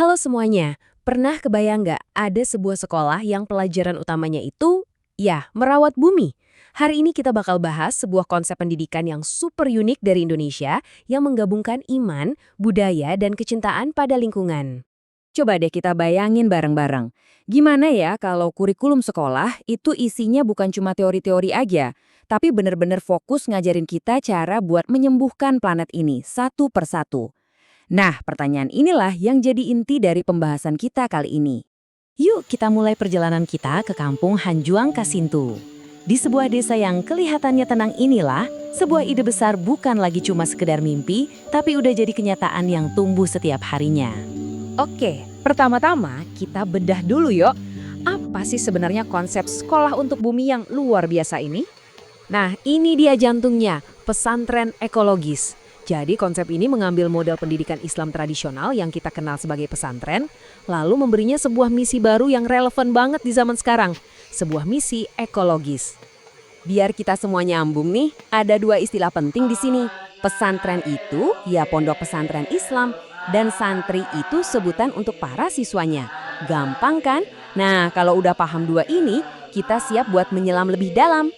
Halo semuanya, pernah kebayang nggak ada sebuah sekolah yang pelajaran utamanya itu, ya, merawat bumi? Hari ini kita bakal bahas sebuah konsep pendidikan yang super unik dari Indonesia yang menggabungkan iman, budaya, dan kecintaan pada lingkungan. Coba deh kita bayangin bareng-bareng. Gimana ya kalau kurikulum sekolah itu isinya bukan cuma teori-teori aja, tapi bener-bener fokus ngajarin kita cara buat menyembuhkan planet ini satu persatu. Nah, pertanyaan inilah yang jadi inti dari pembahasan kita kali ini. Yuk kita mulai perjalanan kita ke kampung Hanjuang Kasintu. Di sebuah desa yang kelihatannya tenang inilah, sebuah ide besar bukan lagi cuma sekedar mimpi, tapi udah jadi kenyataan yang tumbuh setiap harinya. Oke, pertama-tama kita bedah dulu yuk. Apa sih sebenarnya konsep sekolah untuk bumi yang luar biasa ini? Nah, ini dia jantungnya, pesantren ekologis. Jadi konsep ini mengambil model pendidikan Islam tradisional yang kita kenal sebagai pesantren, lalu memberinya sebuah misi baru yang relevan banget di zaman sekarang, sebuah misi ekologis. Biar kita semua nyambung nih, ada dua istilah penting di sini. Pesantren itu, ya pondok pesantren Islam, dan santri itu sebutan untuk para siswanya. Gampang kan? Nah, kalau udah paham dua ini, kita siap buat menyelam lebih dalam.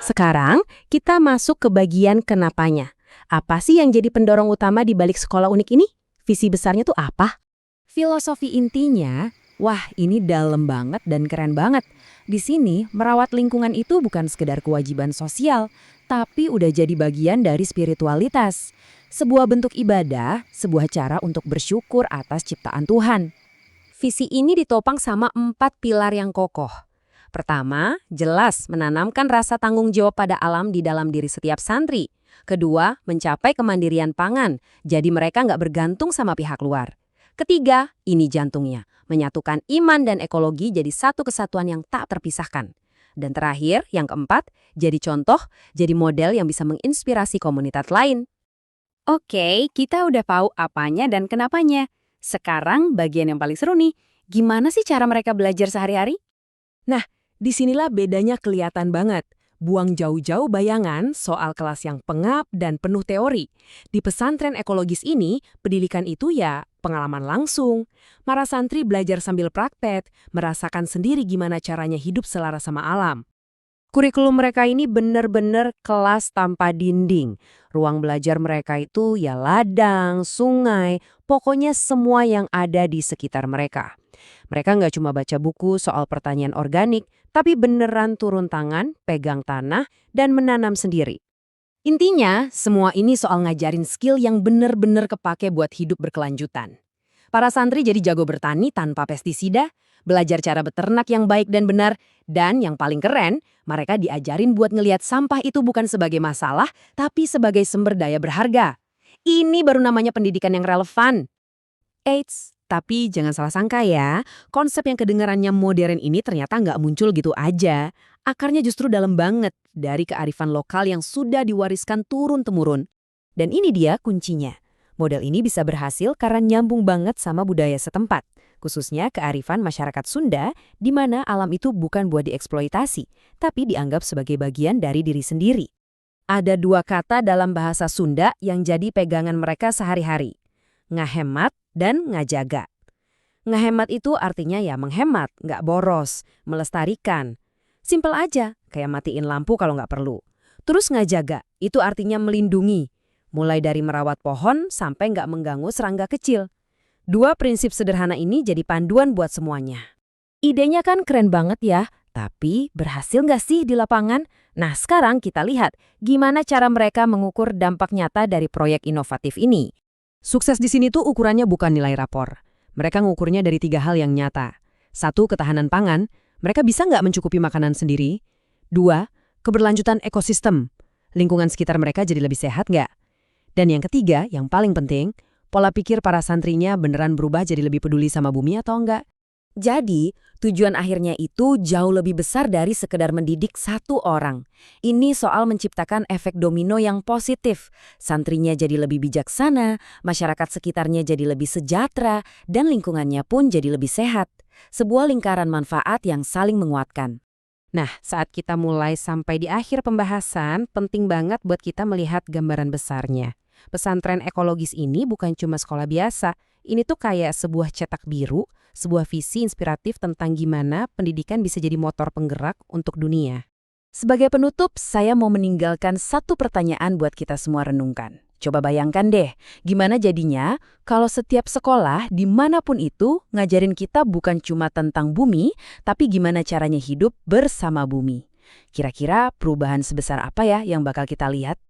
Sekarang, kita masuk ke bagian kenapanya. Apa sih yang jadi pendorong utama di balik sekolah unik ini? Visi besarnya tuh apa? Filosofi intinya, wah ini dalam banget dan keren banget. Di sini, merawat lingkungan itu bukan sekedar kewajiban sosial, tapi udah jadi bagian dari spiritualitas. Sebuah bentuk ibadah, sebuah cara untuk bersyukur atas ciptaan Tuhan. Visi ini ditopang sama 4 pilar yang kokoh. Pertama, jelas menanamkan rasa tanggung jawab pada alam di dalam diri setiap santri. Kedua, mencapai kemandirian pangan, jadi mereka nggak bergantung sama pihak luar. Ketiga, ini jantungnya, menyatukan iman dan ekologi jadi satu kesatuan yang tak terpisahkan. Dan terakhir, yang keempat, jadi contoh, jadi model yang bisa menginspirasi komunitas lain. Oke, kita udah tahu apanya dan kenapanya. Sekarang bagian yang paling seru nih, gimana sih cara mereka belajar sehari-hari? Nah, disinilah bedanya kelihatan banget. Buang jauh-jauh bayangan soal kelas yang pengap dan penuh teori. Di pesantren ekologis ini, pendidikan itu ya pengalaman langsung. Para santri belajar sambil praktek, merasakan sendiri gimana caranya hidup selaras sama alam. Kurikulum mereka ini benar-benar kelas tanpa dinding. Ruang belajar mereka itu ya ladang, sungai, pokoknya semua yang ada di sekitar mereka. Mereka nggak cuma baca buku soal pertanian organik, tapi beneran turun tangan, pegang tanah, dan menanam sendiri. Intinya, semua ini soal ngajarin skill yang bener-bener kepake buat hidup berkelanjutan. Para santri jadi jago bertani tanpa pestisida, belajar cara beternak yang baik dan benar, dan yang paling keren, mereka diajarin buat ngelihat sampah itu bukan sebagai masalah, tapi sebagai sumber daya berharga. Ini baru namanya pendidikan yang relevan. Eits, tapi jangan salah sangka ya, konsep yang kedengarannya modern ini ternyata nggak muncul gitu aja. Akarnya justru dalam banget dari kearifan lokal yang sudah diwariskan turun-temurun. Dan ini dia kuncinya. Model ini bisa berhasil karena nyambung banget sama budaya setempat, khususnya kearifan masyarakat Sunda, di mana alam itu bukan buat dieksploitasi, tapi dianggap sebagai bagian dari diri sendiri. Ada dua kata dalam bahasa Sunda yang jadi pegangan mereka sehari-hari, ngahemat dan ngajaga. Ngehemat itu artinya ya menghemat, nggak boros, melestarikan. Simpel aja, kayak matiin lampu kalau nggak perlu. Terus ngajaga, itu artinya melindungi. Mulai dari merawat pohon sampai nggak mengganggu serangga kecil. Dua prinsip sederhana ini jadi panduan buat semuanya. Idenya kan keren banget ya, tapi berhasil nggak sih di lapangan? Nah sekarang kita lihat gimana cara mereka mengukur dampak nyata dari proyek inovatif ini. Sukses di sini tuh ukurannya bukan nilai rapor. Mereka ngukurnya dari 3 hal yang nyata. 1, ketahanan pangan. Mereka bisa nggak mencukupi makanan sendiri? 2, keberlanjutan ekosistem. Lingkungan sekitar mereka jadi lebih sehat nggak? Dan yang ketiga, yang paling penting, pola pikir para santrinya beneran berubah jadi lebih peduli sama bumi atau enggak? Jadi, tujuan akhirnya itu jauh lebih besar dari sekedar mendidik satu orang. Ini soal menciptakan efek domino yang positif. Santrinya jadi lebih bijaksana, masyarakat sekitarnya jadi lebih sejahtera, dan lingkungannya pun jadi lebih sehat. Sebuah lingkaran manfaat yang saling menguatkan. Nah, saat kita mulai sampai di akhir pembahasan, penting banget buat kita melihat gambaran besarnya. Pesantren ekologis ini bukan cuma sekolah biasa, Ini tuh kayak sebuah cetak biru, sebuah visi inspiratif tentang gimana pendidikan bisa jadi motor penggerak untuk dunia. Sebagai penutup, saya mau meninggalkan satu pertanyaan buat kita semua renungkan. Coba bayangkan deh, gimana jadinya kalau setiap sekolah dimanapun itu ngajarin kita bukan cuma tentang bumi, tapi gimana caranya hidup bersama bumi. Kira-kira perubahan sebesar apa ya yang bakal kita lihat?